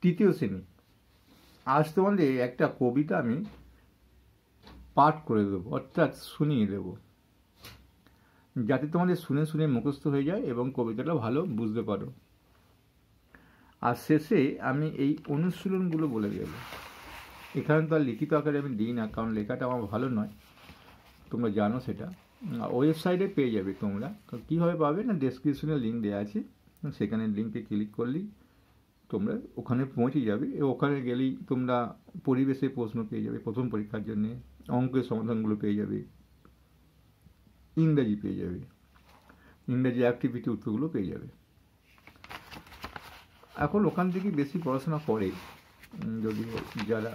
তৃতীয় শ্রেণী। আজ তোমাদের একটা কবিতা আমি পাঠ করে দেবো, অর্থাৎ শুনিয়ে দেব, যাতে তোমাদের শুনে শুনে মুখস্থ হয়ে যায় এবং কবিতাটা ভালো বুঝতে পারো। আর শেষে আমি এই অনুশীলনগুলো বলে দেব। এখানে তো আর লিখিত আকারে আমি দিই না, কারণ লেখাটা আমার ভালো নয়, তোমরা জানো সেটা। ওয়েবসাইটে পেয়ে যাবে তোমরা। কীভাবে পাবে না, ডেসক্রিপশনে লিঙ্ক দেওয়া আছে, সেখানে লিঙ্কে ক্লিক করলেই তোমরা ওখানে পৌঁছে যাবে। ওখানে গেলেই তোমরা পরিবেশের প্রশ্ন পেয়ে যাবে প্রথম পরীক্ষার জন্য, অঙ্কের সমাধানগুলো পেয়ে যাবে, ইংরাজি পেয়ে যাবে, ইংরাজি অ্যাক্টিভিটি উত্তরগুলো পেয়ে যাবে। এখন ওখান থেকে বেশি পড়াশোনা করে, যদিও যারা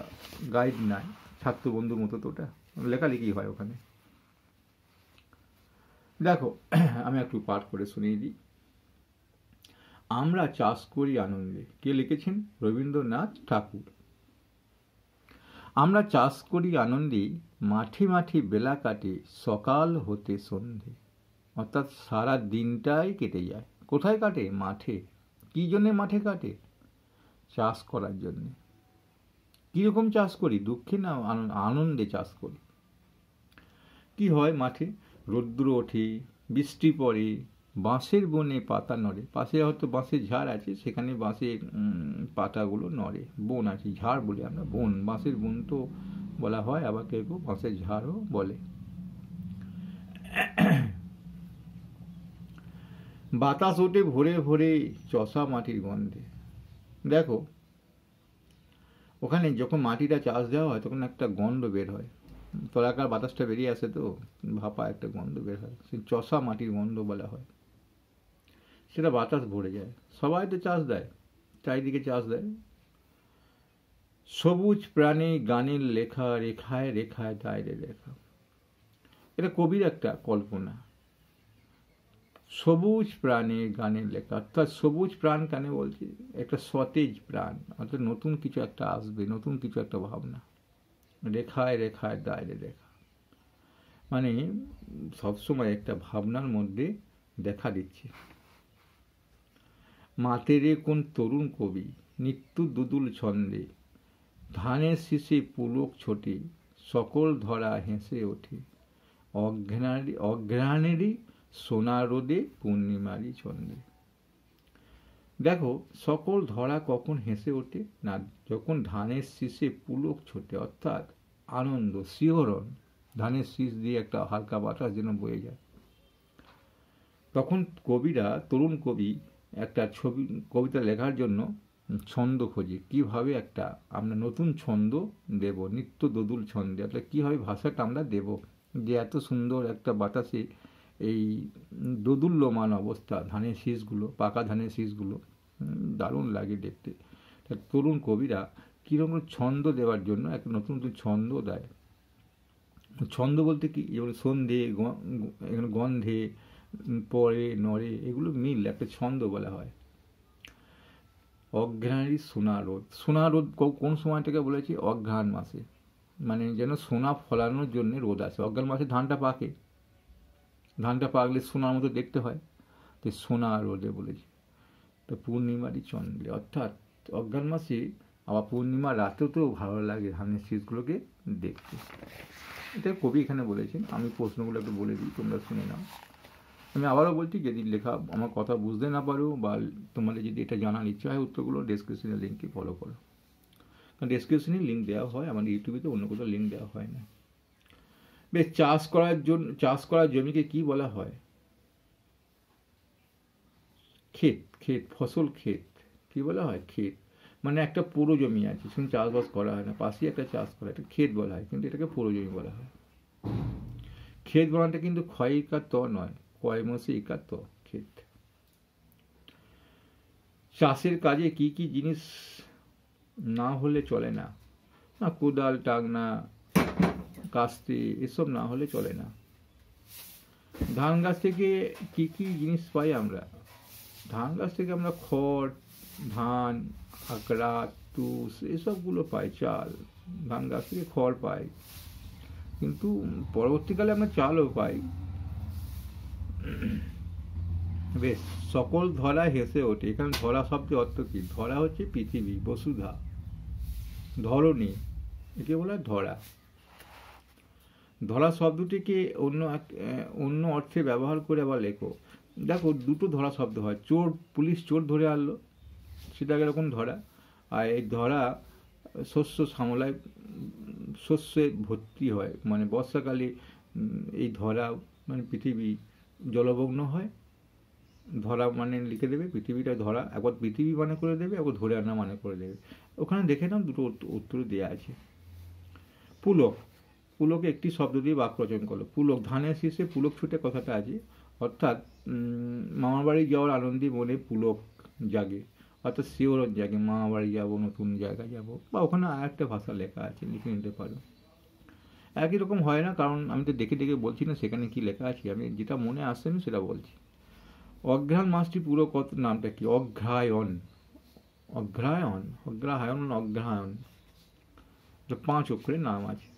গাইড নেয়, ছাত্র বন্ধুর মতো তো ওটা লেখালেখি হয় ওখানে। দেখো, আমি একটু পাঠ করে শুনিয়ে দিই। আমরা চাষ করি আনন্দে। কে লিখেছেন? রবীন্দ্রনাথ ঠাকুর। আমরা চাষ করি আনন্দে, মাঠে মাঠে বেলা কাটে সকাল হতে সন্ধে। অর্থাৎ সারা দিনটাই কেটে যায়। কোথায় কাটে? মাঠে। কী জন্যে মাঠে কাটে? চাষ করার জন্যে। কীরকম চাষ করি? দুঃখে না আনন্দে চাষ করি। কি হয় মাঠে? রৌদ্র ওঠে, বৃষ্টি পড়ে, বাঁশের বনে পাতা নড়ে। পাশে হয়তো বাঁশের ঝাড় আছে, সেখানে বাঁশের পাতাগুলো নড়ে। বন আছে, ঝাড় বলি আমরা, বন। বাঁশের বন তো বলা হয়, আবার কেউ কেউ বাঁশের ঝাড়ও বলে। বাতাস ওঠে ভোরে ভোরে চষা মাটির গন্ধে। দেখো, ওখানে যখন মাটিটা চাষ দেওয়া হয় তখন একটা গন্ধ বের হয়, তলাকার বাতাসটা বেরিয়ে আসে, তো ভাপা একটা গন্ধ বের হয়, সেই চষা মাটির গন্ধ বলা হয়। সেটা বাতাস ভরে যায়। সবাই তো চাষ দেয়, চারিদিকে চাষ দেয়। সবুজ প্রাণী গানের লেখা, রেখায় রেখায় দায়রে লেখা। এটা কবির একটা কল্পনা। সবুজ প্রাণে গানের লেখা, অর্থাৎ সবুজ প্রাণ কেন বলছি? একটা সতেজ প্রাণ, অর্থাৎ নতুন কিছু একটা আসবে, নতুন কিছু একটা ভাবনা। রেখায় রেখায় দায়রে লেখা মানে সবসময় একটা ভাবনার মধ্যে দেখা দিচ্ছে। মাতেরে কোন তরুণ কবি নিত্য দুদুল ছন্দে, ধানের শীষে পুলক ছোটে, সকল ধরা হেসে ওঠে, অঘ্রাণেরই সোনা রোদে পূর্ণিমারি চন্দ্রে। দেখো, সকল ধরা কখন হেসে ওঠে না, যখন ধানের শীষে পুলক ছোটে, অর্থাৎ আনন্দ, শিহরণ। ধানের শীষ দিয়ে একটা হালকা বাতাস যেন বয়ে যায়, তখন কবিরা, তরুণ কবি একটা কবিতা লেখার জন্য ছন্দ খোঁজে। কিভাবে একটা আমরা নতুন ছন্দ দেব, নিত্য দোদুল ছন্দে, অর্থাৎ কীভাবে ভাষাটা আমরা দেব, যে এত সুন্দর একটা বাতাসে এই দোদুল্যমান অবস্থা, ধানের শীষগুলো, পাকা ধানের শীষগুলো দারুণ লাগে দেখতে। তরুণ কবিরা কীরকম ছন্দ দেওয়ার জন্য একটা নতুন নতুন ছন্দ দেয়। ছন্দ বলতে কি, যেমন সন্ধে, গন্ধে, পরে, নড়ে, এগুলো মিল একটা ছন্দ বলা হয়। অঘ্রাণেরই সোনা রোদ। সোনা রোদ কোন সময়টাকে বলেছি? অঘ্রাণ মাসে, মানে যেন সোনা ফলানোর জন্য রোদ আছে। অঘ্রাণ মাসে ধানটা পাকে, ধানটা পাকলে সোনার মতো দেখতে হয়, তো সোনা রোদে বলেছি। তো পূর্ণিমারই চন্দ্রে, অর্থাৎ অঘ্রাণ মাসে আবার পূর্ণিমা রাতেও তো ভালো লাগে ধানের শীষগুলোকে দেখতে। এটা কবি এখানে বলেছেন। আমি প্রশ্নগুলো একটু বলে দিই, তোমরা শুনে নাও। আমি আবারও বলছি, যদি লেখা আমার কথা বুঝতে না পারো বা তোমাদের যদি এটা জানার ইচ্ছা হয় উত্তরগুলো, ডেসক্রিপশনের লিঙ্ককে ফলো করো। কারণ ডেসক্রিপশনে লিঙ্ক দেওয়া হয়, আমার ইউটিউবে তো অন্য কোথাও লিঙ্ক দেওয়া হয় না। বেশ, চাষ করার জমিকে কি বলা হয়? ক্ষেত। ক্ষেত, ফসল ক্ষেত কি বলা হয়? ক্ষেত। মানে একটা পুরো জমি আছে, সেখানে চাষবাস করা হয় না, পাশেই একটা চাষ করা, এটা ক্ষেত বলা হয়, কিন্তু এটাকে পুরো জমি বলা হয়। ক্ষেত বলাটা কিন্তু ক্ষয়িকা ত নয়, কয়মসিকা ত, ক্ষেত। চাষের কাজে কি কি জিনিস না হলে চলে না? না, কোদাল, টাংনা, কাস্তে, এসব না হলে চলে না। ধান গাছ থেকে কি কি জিনিস পাই আমরা? ধান গাছ থেকে আমরা খড়, ধান, আকড়া, তুষ, এসবগুলো পাই। চাল, ধান গাছ থেকে খড় পাই, কিন্তু পরবর্তীকালে আমরা চালও পাই। বেশ, সকল ধরা হেসে ওঠে। এখানে ধরা শব্দের অর্থ কি? ধরা হচ্ছে পৃথিবী, বসুধা, ধরণী, একে বলা হয় ধরা। ধরা শব্দটিকে অন্য অর্থে ব্যবহার করে আবার লেখো। দেখো, দুটো ধরা শব্দ হয়। চোর, পুলিশ চোর ধরে আনলো, সেটা এরকম ধরা। আর এই ধরা শস্য সামলায়, শস্যে ভর্তি হয়, মানে বর্ষাকালে এই ধরা মানে পৃথিবী জলমগ্ন হয়। ধরা মানে লিখে দেবে পৃথিবীটা ধরা, একবার পৃথিবী মানে করে দেবে, একবার ধরে আনা মানে করে দেবে। ওখানে দেখে নাও, দুটো উত্তর দেওয়া আছে। পুলক, পুলকে একটি শব্দ দিয়ে বাক্য রচনা করলো। পুলক, ধানের শীষে পুলক ছুটে কথাটা আছে, অর্থাৎ মামার বাড়ি যাওয়ার আনন্দে মনে পুলক জাগে, অর্থাৎ শিওরণ জাগে, মামা বাড়ি যাবো, নতুন জায়গায় যাবো। বা ওখানে আর একটা ভাষা লেখা আছে, লিখে নিতে পারো। একই রকম হয় না, কারণ আমি তো দেখে দেখে বলছি না সেখানে কি লেখা আছে, আমি যেটা মনে আসছে আমি সেটা বলছি। অঘ্রাণ মাসটি পুরো কত, নামটা কি? অঘ্রায়ণ, অঘ্রায়ণ, অগ্রহায়ণ, অঘ্রায়ণ, 5 অক্ষরের নাম আছে।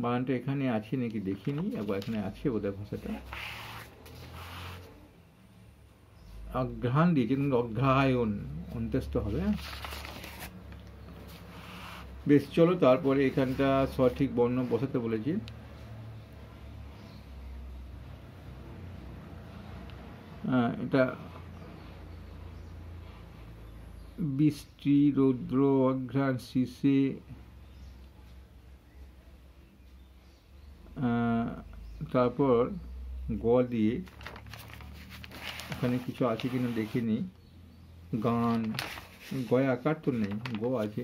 বানানটা এখানে আছে নাকি দেখিনি, একবার এখানে আছে বোধহয় ভাষাটা। অঘ্রাণ দিয়েছে কিন্তু অঘ্রায়ণ অন্তস্থ হবে। বেশ, চলো তারপরে এখানটা সঠিক বর্ণ বসাতে বলেছি। এটা বৃষ্টি, রৌদ্র, অঘ্রাণ, শীষে, তারপর গ দিয়ে এখানে কিছু আছে কিনা দেখিনি। গান, গয় আকার তো নেই, গ আছে।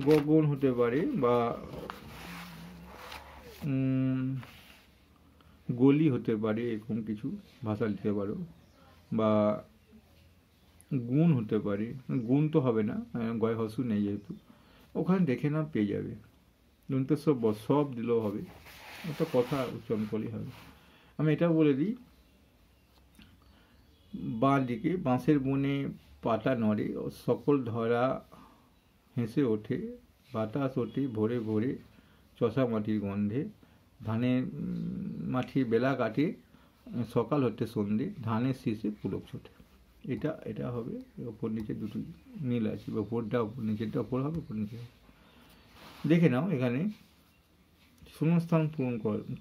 গগন হতে পারে, বা গলি হতে পারে, এরকম কিছু ভাষা লিখতে পারো। বা গুণ হতে পারে, গুণ তো হবে না, গয় হসু নেই যেহেতু। ওখানে দেখে না পেয়ে যাবে। তো সব দিলেও হবে, একটা কথা উচ্চারণ করলেই হবে। আমি এটা বলে দিই, বাঁ দিকে বাঁশের বনে পাতা নড়ে, সকল ধরা হেসে ওঠে, বাতাস ওঠে ভোরে ভোরে চষা মাটির গন্ধে, ধানের মাটির বেলা কাটে, সকাল হতে সন্ধে, ধানের শীষে পুলক ছোটে। এটা হবে। ওপর নিচে দুটো মিল আছে, ওপরটা নিচেরটা ওপর হবে, ওপর নিচে হবে। দেখে নাও, এখানে শূন্যস্থান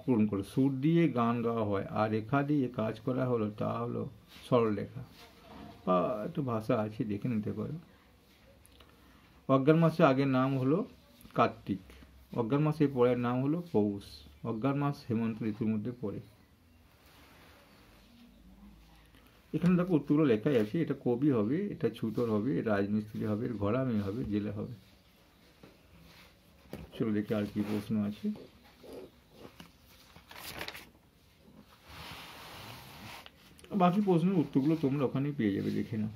পূরণ করো। সুর দিয়ে গান গাওয়া হয়, আর রেখা দিয়ে কাজ করা হলো, তা হলো সরলরেখা। বা একটু ভাষা আছে, দেখে নিতে পারো। অজ্ঞান মাসে আগের নাম হলো কার্তিক, অজ্ঞান মাসের পরের নাম হলো পৌষ। অজ্ঞান মাস হেমন্ত ঋতুর মধ্যে পড়ে। এখানে দেখো উত্তরগুলো লেখাই আছে। এটা কবি হবে, এটা ছুতর হবে, এটা রাজমিস্ত্রি হবে, ঘরামি হবে, জেলে হবে। চলো দেখি আর কি প্রশ্ন আছে। বাকি প্রশ্নের উত্তরগুলো তোমরা ওখানেই পেয়ে যাবে, দেখে নাও।